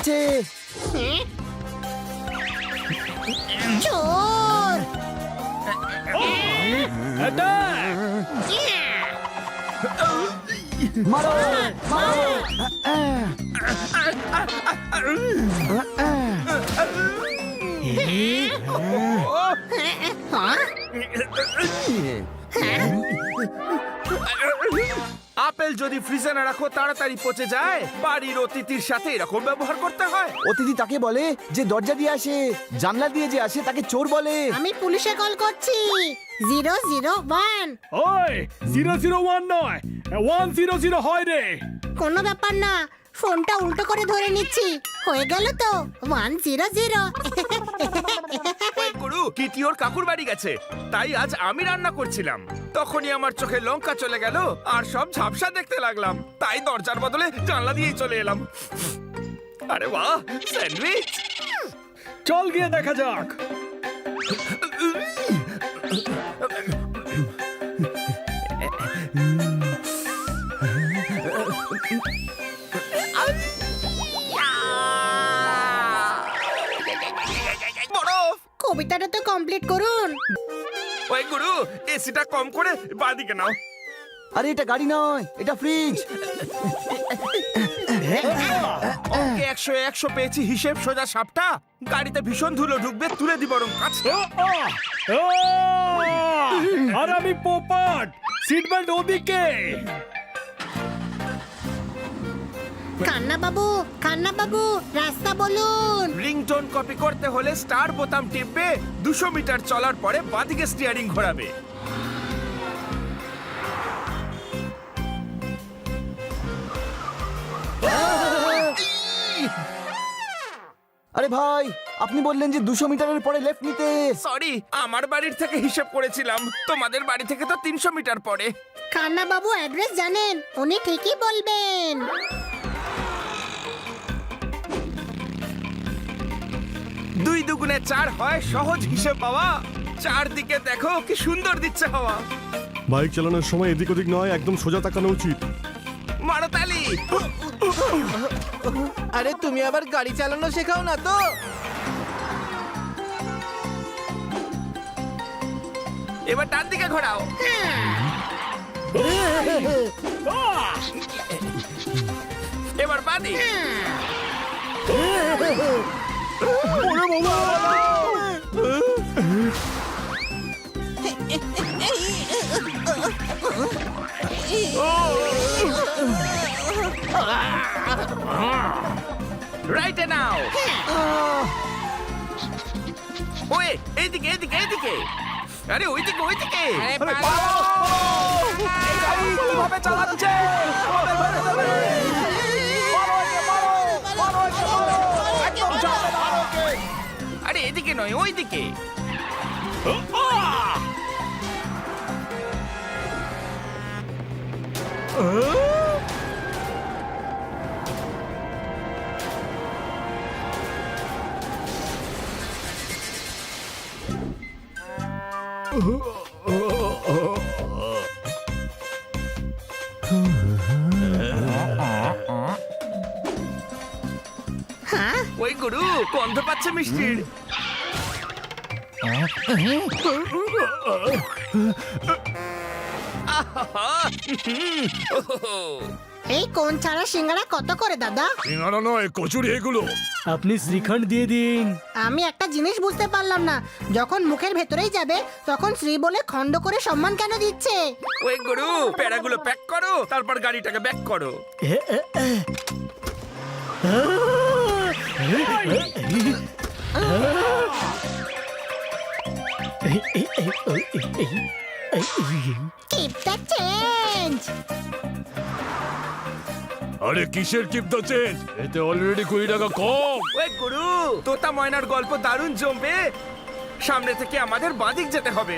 করছে। চোর! মারো মারো। আপেল যদি ফ্রিজে না রাখো তাড়াতাড়ি পচে যায়। বাড়ির অতিথির সাথে এরকম ব্যবহার করতে হয়? অতিথি তাকে বলে যে দরজা দিয়ে আসে, জানলা দিয়ে যে আসে তাকে চোর বলে। আমি পুলিশে কল করছি। 001। ওই 001 নয়, 100 হয় রে। কোনো ব্যাপার না, ফোনটা উল্টো করে ধরে নিচ্ছি। হয়ে গেল তো 100। ওই গুরু, কিটি ওর কাকুর বাড়ি গেছে, তাই আজ আমি রান্না করছিলাম। তখনই আমার চোখে লঙ্কা চলে গেল আর সব ঝাপসা দেখতে লাগলাম, তাই দরজার বদলে জানলা দিয়েই চলে এলাম। আরে বাহ, স্যান্ডউইচ! চল গিয়ে দেখা যাক। বরফ! কবিতাটা তো কমপ্লিট করুন। ওই গুরু, এসিটা কম করে বাদিকে নাও। আরে এটা গাড়ি নয়, এটা ফ্রিজ। ওকে 100 পেয়েছি, হিসেব সোজা সাপটা। গাড়িতে ভীষণ ধুলো ঢুকবে, তুলে দি বরং কাছে। আর আমি পোপট, সিট বেল্ট ওদিকে। কান্না বাবু, রাস্তা বলুন। রিংটোন কপি করতে হলে স্টার বোতাম টিপবে, 200 মিটার চলার পরে বাদিকে স্টিয়ারিং ঘোরাবে। আরে ভাই, আপনি বললেন যে 200 মিটারের পরে লেফট নিতে। সরি, আমার বাড়ির থেকে হিসেব করেছিলাম, তোমাদের বাড়ি থেকে তো 300 মিটার পরে। কান্না বাবু অ্যাড্রেস জানেন, উনি ঠিকই বলবেন। 2 দুগুণে 4 হয়, সহজ হিসেব বাবা। চারদিকে দেখো কি সুন্দর দিচ্ছে হাওয়া। বাইক চালানোর সময় এদিক ওদিক নয়, একদম সোজা তাকানো উচিত। মারো তালি। আরে তুমি আবার গাড়ি চালানো শেখাও না তো? এবার ডান দিকে ঘোরাও। এবার বাদি। রাইটে নাও। ওই এইদিকে এইদিকে এইদিকে। আরে ওইদিকে ওইদিকে। কিভাবে চালাচ্ছে? আমাদের ধরে দেবে। আরে এদিকে নয়, ওইদিকে। ওই গুরু, গন্ধ পাচ্ছে মিষ্টির। এই কোন ছাড়া সিঙ্গারা কত করে দাদা? সিঙ্গারা নয়, কচুরি এগুলো। আপনি শ্রীখণ্ড দিয়ে দিন। আমি একটা জিনিস বুঝতে পারলাম না, যখন মুখের ভেতরেই যাবে তখন শ্রী বলে খন্ড করে সম্মান কেন দিচ্ছে? ওই গুরু, প্যারাগুলো প্যাক করো, তারপর গাড়িটাকে ব্যাক করো। Keep the change. আরে কিসের কিপ দ্য চেঞ্জ? এতে অলরেডি 20 টাকা কম। ওই গুরু, তোতা ময়নার গল্প দারুণ জমবে। সামনে থেকে আমাদের বাদিক যেতে হবে।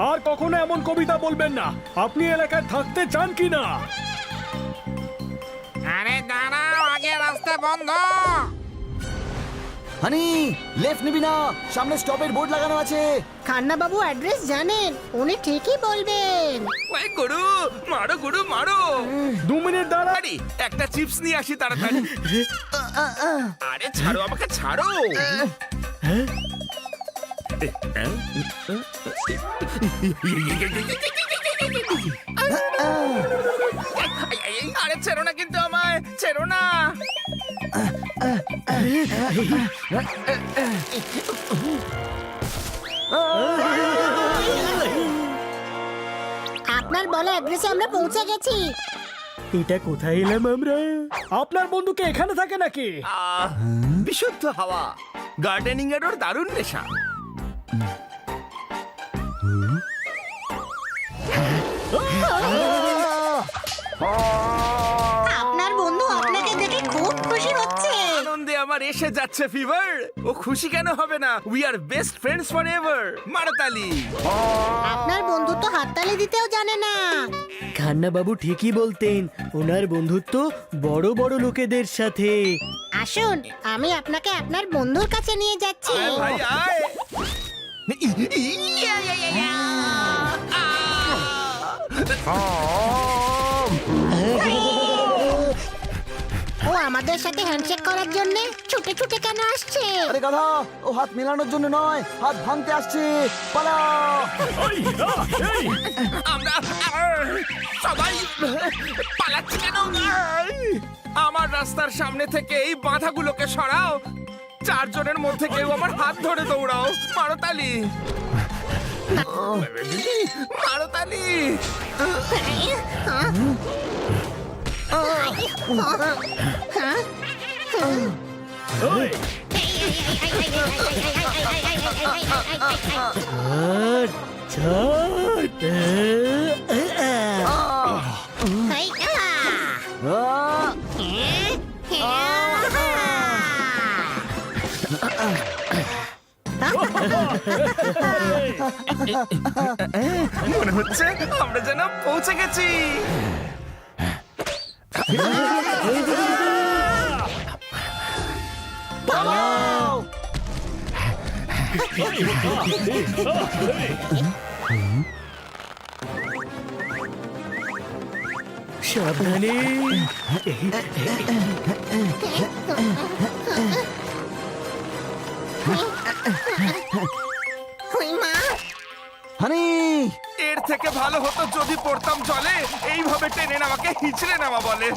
আর কখনো এমন কবিতা বলবেন না। আপনি এলাকায় থাকতে চান কি না? আরে দাঁড়াও, আগে রাস্তা বন্ধ। হানি লেফট নিবি না, সামনে স্টপের বোর্ড লাগানো আছে। খান্না বাবু অ্যাড্রেস জানেন, উনি ঠিকই বলবেন। ওই গুরু, মারো গুরু মারো। 2 মিনিট দাঁড়া। আরে একটা চিপস নিয়ে আসি তাড়াতাড়ি। আরে ছাড়ো আমাকে, ছাড়ো। আরে ছেড়ো না কিন্তু আমায়, ছেড়ো না। আপনার বলা অ্যাড্রেসে আমরা পৌঁছে গেছি। এটা কোথায় এলাম আমরা? আপনার বন্ধুকে এখানে থাকে নাকি? বিশুদ্ধ হাওয়া, গার্ডেনিং এর ওর দারুণ নেশা। আপনার বন্ধু আপনাকে দেখে খুব খুশি হচ্ছে। আনন্দে আমার এসে যাচ্ছে ফিভার। ও খুশি কেন হবে না? We are best friends forever. মারতালি। আপনার বন্ধু তো হাততালি দিতেও জানে না। খান্না বাবু ঠিকই বলতেন, ওনার বন্ধুত্ব বড় বড় লোকেদের সাথে। আসুন, আমি আপনাকে আপনার বন্ধুর কাছে নিয়ে যাচ্ছি। আয় ভাই আয়। ও আমাদের সাথে হ্যান্ডশেক করার জন্য ছুটে ছুটে কেন আসছে? আরে গাধা, ও হাত মেলানোর জন্য নয়, হাত ভাঙতে আসছে। পালাও। আমরা সবাই পালাচ্ছি কেন? আমার রাস্তার সামনে থেকে এই বাধাগুলোকে সরাও। 4 জনের মধ্যে কেউ আমার হাত ধরে দৌড়াও। মারতালি, মারতালি। ছাড়, ছাড়। মনে হচ্ছে আমরা যেন পৌঁছে গেছি। পালাও। সাবধানে। হানি এর থেকে ভালো হতো যদি পড়তাম জলে। এইভাবে টেনে নামাকে হিচড়ে নামা বলে।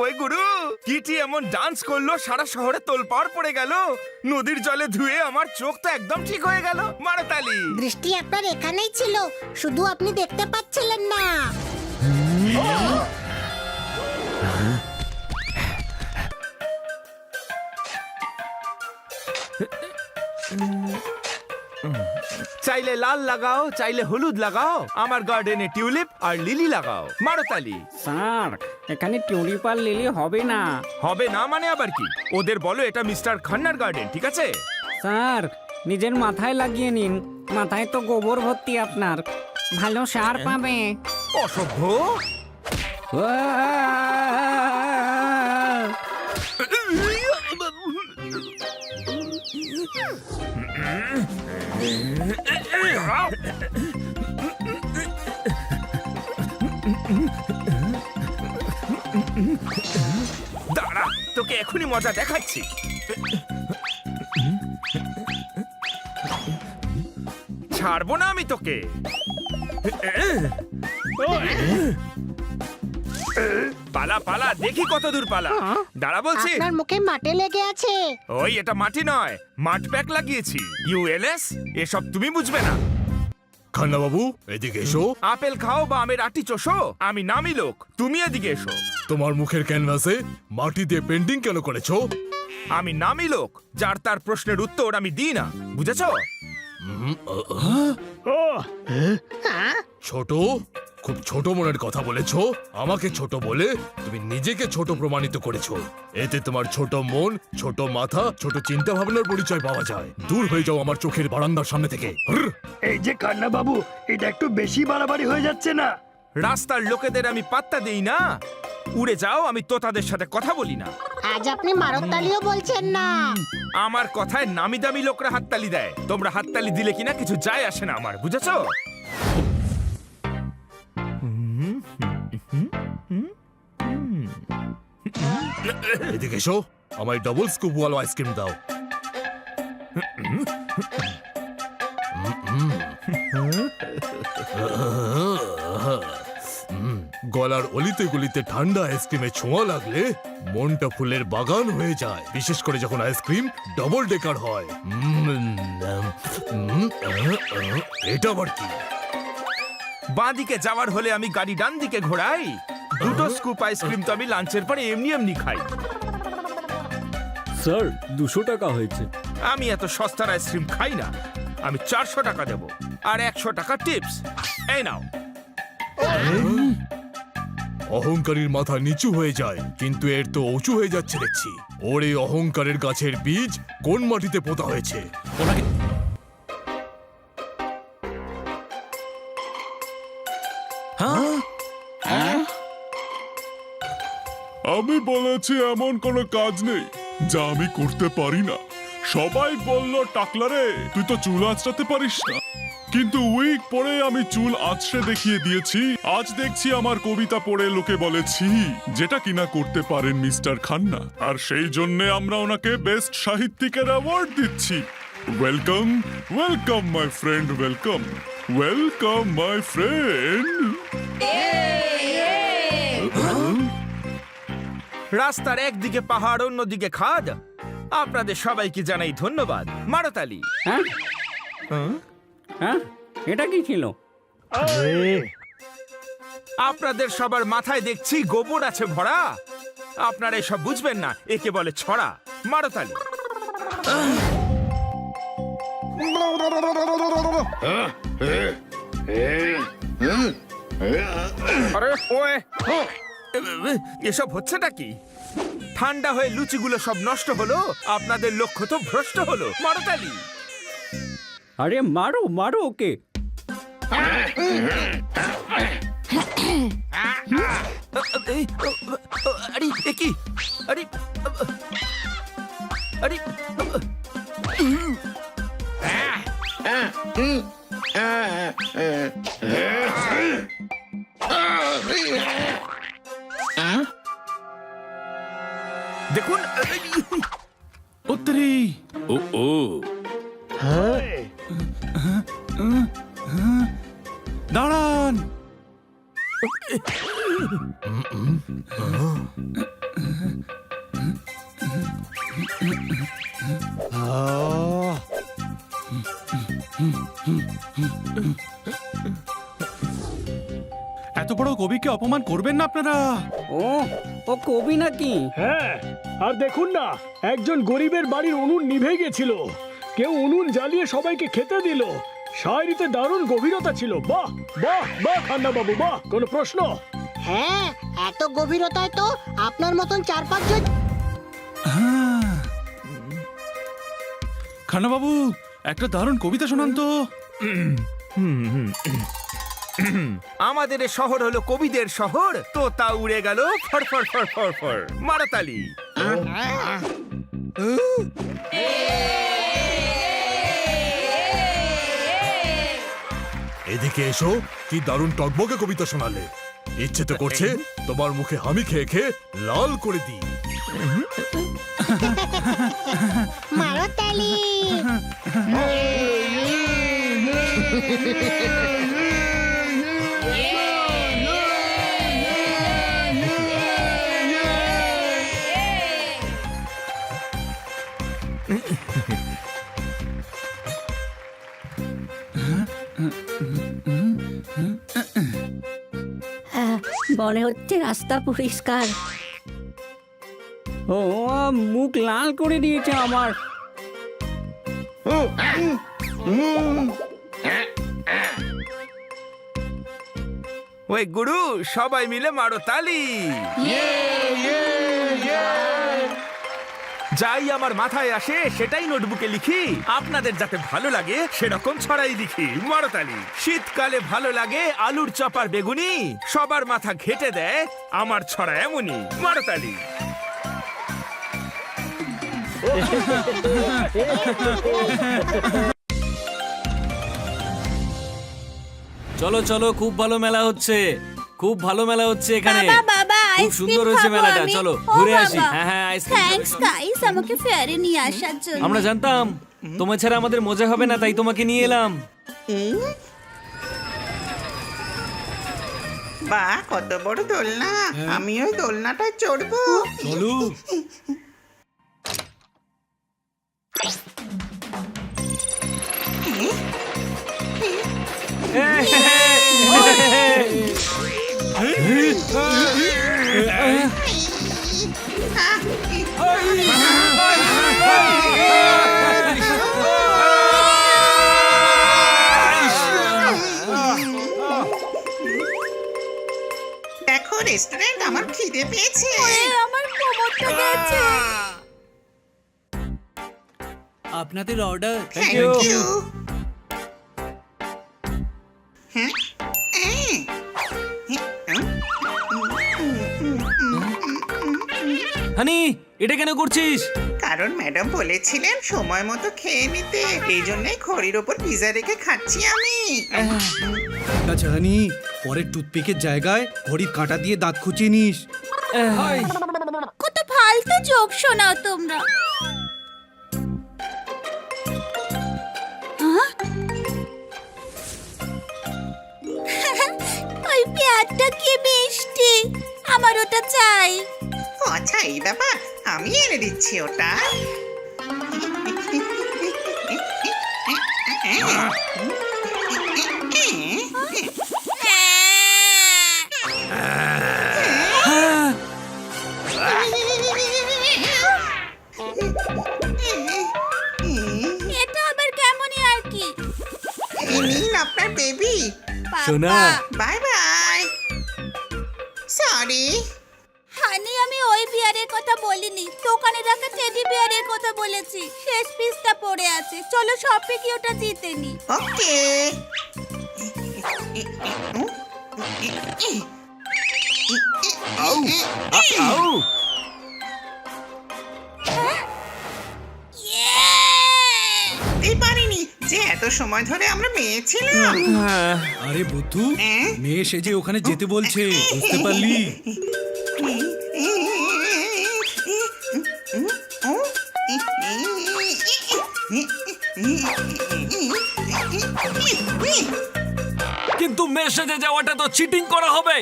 ওই গুরু, কিটি এমন ডান্স করলো সারা শহরে তোলপাড় পড়ে গেল। নদীর জলে ধুয়ে আমার চোখ তো একদম ঠিক হয়ে গেল। মারতালি। দৃষ্টি আপনার এখানেই ছিল, শুধু আপনি দেখতে পাচ্ছিলেন না। চাইলে লাল লাগাও, চাইলে হলুদ লাগাও। আমার গার্ডেনে টিউলিপ আর লিলি লাগাও। মারতালি। স্যার, এখানে টিউলিপ আর লিলি হবে না। হবে না মানে আবার কি? ওদের বলো এটা মিস্টার খান্নার গার্ডেন, ঠিক আছে? স্যার, নিজের মাথায় লাগিয়ে নিন। মাথায় তো গোবর ভর্তি আপনার। ভালো সার পাবে। অসভ্য। দাঁড়া, তোকে এখনই মজা দেখাচ্ছি। ছাড়বো না আমি তোকে। পালা পালা, দেখি কত দূর পালা। দাঁড়া বলছি। আপনার মুখে মাটি লেগে আছে। ওই এটা মাটি নয়, মাঠ প্যাক লাগিয়েছি। ইউএলএস, এসব তুমি বুঝবে না। খান্না বাবু এদিকে এসো। আপেল খাও বা আমের আটি চোষো, আমি নামি লোক। তুমি এদিকে এসো। তোমার মুখের ক্যানভাসে মাটি দিয়ে পেন্টিং কেন করেছো? আমি নামি লোক, যার তার প্রশ্নের উত্তর আমি দিই না, বুঝেছো? ছোট, খুব ছোট মনের কথা বলেছো। আমাকে ছোট বলে তুমি নিজেকে ছোট প্রমাণিত করেছো। এতে তোমার ছোট মন, ছোট মাথা, ছোট চিন্তা ভাবনার পরিচয় পাওয়া যায়। দূর হয়ে যাও আমার চোখের বারান্দার সামনে থেকে। হুর! এই যে কান্না বাবু, এটা একটু বেশি বাড়াবাড়ি হয়ে যাচ্ছে না? রাস্তার লোকেদের আমি পাত্তা দেই না। উড়ে যাও, আমি তোতাদের সাথে কথা বলি না। আজ আপনি মারতালিও বলছেন না। আমার কথায় নামি দামি লোকরা হাততালি দেয়। তোমরা হাততালি দিলে কিনা কিছু যায় আসে না আমার, বুঝেছো? এদিকে এসো, আমায় ডবল স্কুপ ওয়ালা আইসক্রিম দাও। গলার অলিতে গলিতে ঠান্ডা আইসক্রিমে ছোঁয়া লাগলে মনটা ফুলের বাগান হয়ে যায়, বিশেষ করে যখন আইসক্রিম ডবল ডেকার হয়। এটা আবার কি? বাঁদিকে যাওয়ার হলে আমি গাড়ি ডান দিকে ঘোরাই। দুটো স্কুপ আইসক্রিম তো আমি লাঞ্চের পরে এমনি এমনি খাই। স্যার 200 টাকা হয়েছে। আমি এত সস্তার আইসক্রিম খাই না। আমি 400 টাকা দেব আর 100 টাকা টিপস। এই নাও। অহংকারীর মাথা নিচু হয়ে যায়, কিন্তু এর তো উঁচু হয়ে যাচ্ছে দেখছি। ওর এই অহংকারের গাছের বীজ কোন মাটিতে পোতা হয়েছে? ওনাকে আমি বলেছি এমন কোনো কাজ নেই যা আমি করতে পারি না। সবাই বলল টাকলারে তুই তো চুল আঁচড়াতে পারিস না, কিন্তু উইক পরে আমি চুল আঁচড়ে দেখিয়ে দিয়েছি। আজ দেখছি আমার কবিতা পড়ে লোকে বলেছি, যেটা কিনা করতে পারেন মিস্টার খান্না। আর সেই জন্য আমরা ওনাকে বেস্ট সাহিত্যিকের অ্যাওয়ার্ড দিচ্ছি। Welcome welcome my friend, welcome welcome my friend. রাস্তার একদিকে পাহাড়, অন্যদিকে খাদ। আপনাদের সবাইকে জানাই ধন্যবাদ। মারতালি। হ্যাঁ হ্যাঁ, এটা কি ছিল? আপনাদের সবার মাথায় দেখছি গোবর আছে ভরা। আপনারা এসব বুঝবেন না, একে বলে ছড়া। মারতালি। আরে ওয়ে, এসব হচ্ছেটা কি? ঠান্ডা হয়ে লুচিগুলো সব নষ্ট হলো, আপনাদের লক্ষ্য তো ভ্রষ্ট হলো। মারতালি। আরে মারো মারো ওকে। আরে এ কি? আরে আরে দেখুন। উত্তরি ও ও দাঁড়ান। এত বড় কবিকে অপমান করবেন না আপনারা। ও কবি নাকি? হ্যাঁ, আর দেখুন না, একজন গরিবের বাড়ির উনুন নিভে গেছিল, কেউ উনুন জ্বালিয়ে সবাইকে খেতে দিল। শায়রিতে দারুণ গভীরতা ছিল। বাহ বাহ বাহ খান্না বাবু, বাহ। কোনো প্রশ্ন? হ্যাঁ, এত গভীরতায় তো আপনার মতন 4-5 জন। খান্না বাবু, একটা দারুণ কবিতা শোনান তো। আমাদের এ শহর হলো কবিদের শহর, তো তা উড়ে গেল ফর ফর ফর ফর ফর। মারতালি। এদিকে এসো, কি দারুণ টকবকে কবিতা শোনালে। ইচ্ছে তো করছে তোমার মুখে হামি খেয়ে খেয়ে লাল করে দিই। মারতালি। মনে হচ্ছে রাস্তা পরিষ্কার। ও মুখ লাল করে দিয়েছে আমার। ওই গুরু, সবাই মিলে মারো তালি। যাই আমার মাথায় আসে সেটাই নোটবুকে লিখি, আপনাদের যাতে ভালো লাগে সেরকম ছড়াই লিখি। মারতালি। শীতকালে ভালো লাগে আলুর চপ আর বেগুনি, সবার মাথা ঘেটে দেয় আমার ছড়া এমনই। মারতালি। চলো চলো, খুব ভালো মেলা হচ্ছে, খুব ভালো মেলা হচ্ছে এখানে। বাবা খুব সুন্দর হয়েছে মেলাটা, চলো ঘুরে আসি। হ্যাঁ হ্যাঁ, আইসক্রিম থ্যাঙ্কস গাইস আমাকে ফেয়ারে নিয়ে আসার জন্য। আমরা জানতাম তোমার ছাড়া আমাদের মজা হবে না, তাই তোমাকে নিয়ে এলাম। বাহ, কত বড় দোলনা! আমি ওই দোলনাটায় চড়বো। চলো। দেখো রেস্টুরেন্ট, আমার খিদে পেয়েছে। আমার কোমরটা গেছে। আপনাদের অর্ডার। Thank you. হানি, এটা কেন করছিস? কারণ ম্যাডাম বলেছিলেন সময় মতো খেয়ে নিতে, এই জন্যই খড়ির ওপর পিজা রেখে খাচ্ছি আমি। আচ্ছা হানি, পরের টুথপিকের জায়গায় ঘড়ির কাঁটা দিয়ে দাঁত খুঁচিয়ে নিস। কত ফালতু জোক শোনাও তোমরা। ওই পেয়ারটা কি মিষ্টি, আমার ওটা চাই। ও আচ্ছা, এই ব্যাপার, আমি এনে দিচ্ছি ওটা। এটা আবার কেমনই আর কি। এই নিন আপনার বেবি। সোনা। Bye bye. সরি। হানি, আমি ওই বিয়ারের কথা বলিনি, দোকানে রাখা টেডি বিয়ারের কথা বলেছি। শেষ পিসটা পড়ে আছে, চলো শপে গিয়ে ওটা জিতে নি। ওকে। আউ। এই পারিনি যে এত সময় ধরে আমরা মেয়ে ছিলাম। আরে বুদ্ধু, হ্যাঁ? মেয়ে সেজে ওখানে যেতে বলছে, বুঝতে পারলি? কিন্তু মেসেজে যাওয়াটা তো চিটিং করা হবে।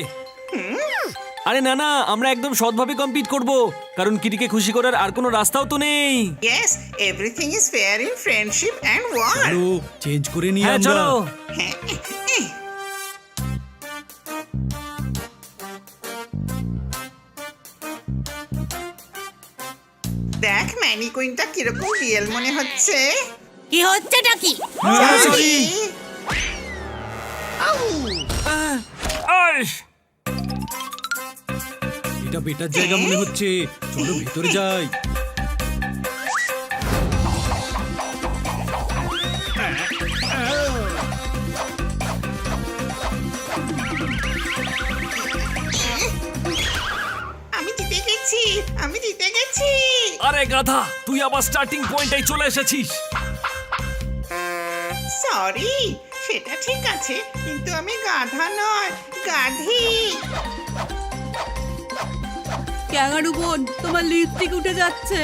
আরে না না, আমরা একদম সৎভাবে কম্পিট করব, কারণ কিটিকে খুশি করার আর কোনো রাস্তাও তো নেই। Yes, everything is fair in friendship and war. চলো চেঞ্জ করে নিই হ্যাঁ আমরা। চলো। দেখ ম্যানিকুইনটা কিরকম রিয়েল মনে হচ্ছে। কি হচ্ছেটা কি? সরি। এটা বেটার জায়গা মনে হচ্ছে, চলো ভেতরে যাই। আমি জিতে গেছি, আমি জিতে গেছি। আরে গাধা, তুই আবার স্টার্টিং পয়েন্টে চলে এসেছিস। সরি, সেটা ঠিক আছে, কিন্তু আমি গাধা নয়, গাধি। ক্যাঙ্গারু বোন, তোমার লিপস্টিক উঠে যাচ্ছে।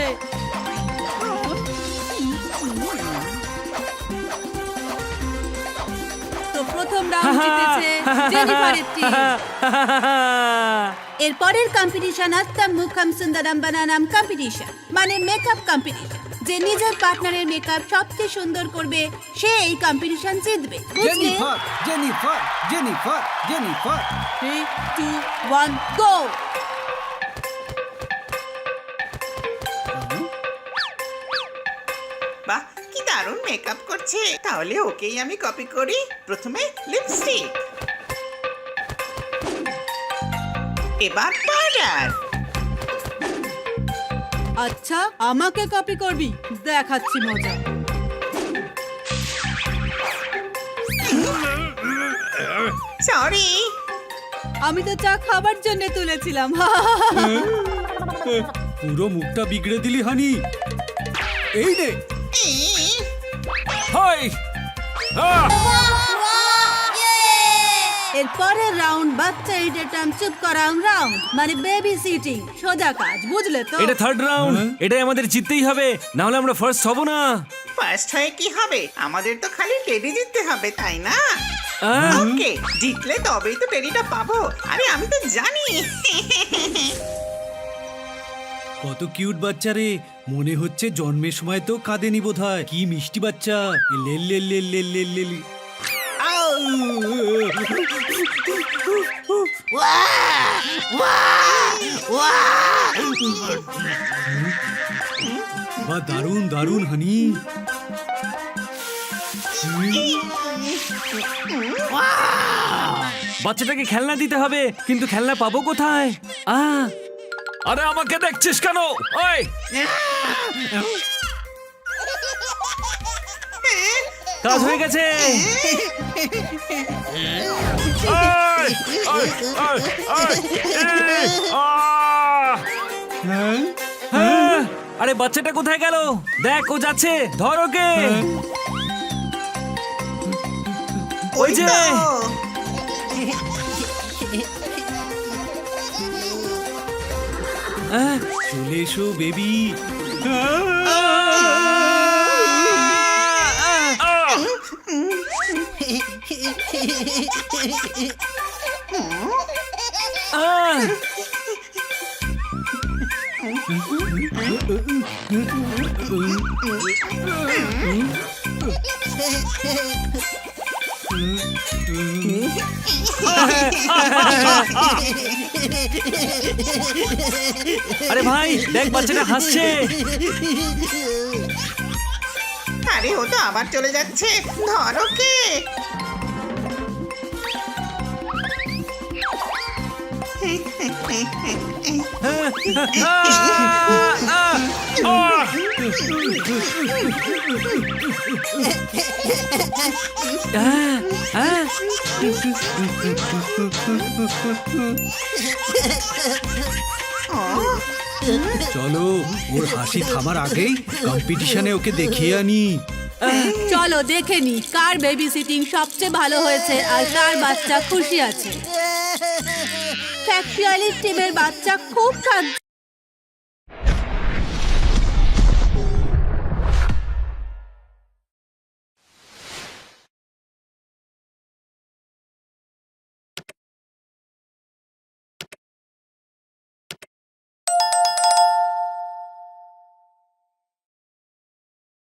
তো প্রথম রাউন্ড জিতেছে জেনিফারের টিম। এরপরের কম্পিটিশন আত্তাম মুখাম সুন্দরম বানানাম কম্পিটিশন, মানে মেকআপ কম্পিটিশন। যে নিজের পার্টনারের মেকআপ সবচেয়ে সুন্দর করবে সে এই কম্পিটিশন জিতবে, বুঝলে? Jennifer, Jennifer, Jennifer, Jennifer. 3, 2, 1 গো। বাহ, কি দারুণ মেকআপ করছে। তাহলে ওকেই আমি কপি করি। প্রথমে লিপস্টিক, এবার পাউডার, আচ্ছা আমাকে কপি করবি, দেখাচ্ছি মজা। সরি। আমি তো চা খাবার জন্য তুলেছিলাম। পুরো মুখটা বিগড়ে দিলি হানি। এই নে হাই এরপরের রাউন্ড বাচ্চা এটাম চুপ করাম রাউন্ড, মানে বেবি সিটিং। সোজা কাজ, বুঝলে তো? এটা থার্ড রাউন্ড, এটাই আমাদের জিততেই হবে, না হলে আমরা ফার্স্ট হব না। ফার্স্ট হয়ে কি হবে? আমাদের তো খালি টেডি জিততে হবে, তাই না? ওকে, জিতলে তবেই তো টেডিটা পাবো। আরে আমি তো জানি। কত কিউট বাচ্চা রে, মনে হচ্ছে জন্মের সময় তো কাঁদেনি বোধহয়। কি মিষ্টি বাচ্চা। লে লে লে লে লে লে লে। বাহ, দারুণ দারুণ হানি। বাচ্চাটাকে খেলনা দিতে হবে, কিন্তু খেলনা পাবো কোথায়? আরে আমাকে দেখছিস কেন? ওই কাজ হয়ে গেছে। আরে বাচ্চাটা কোথায় গেল? দেখ ও যাচ্ছে, ধর ওকে। ওই যে চলে এসো বেবি। আরে ভাই দেখ, বাচ্চাটা হাসছে। আরে ও তো আবার চলে যাচ্ছে, ধরো কে। চলো, ওর হাসি থামার আগেই কম্পিটিশনে ওকে দেখিয়ে আনি। চলো দেখে নি কার বেবি সিটিং সবচেয়ে ভালো হয়েছে আর কার বাচ্চা খুশি আছে। ফ্যাক্টরিয়ালিস্ট টিমের বাচ্চা খুব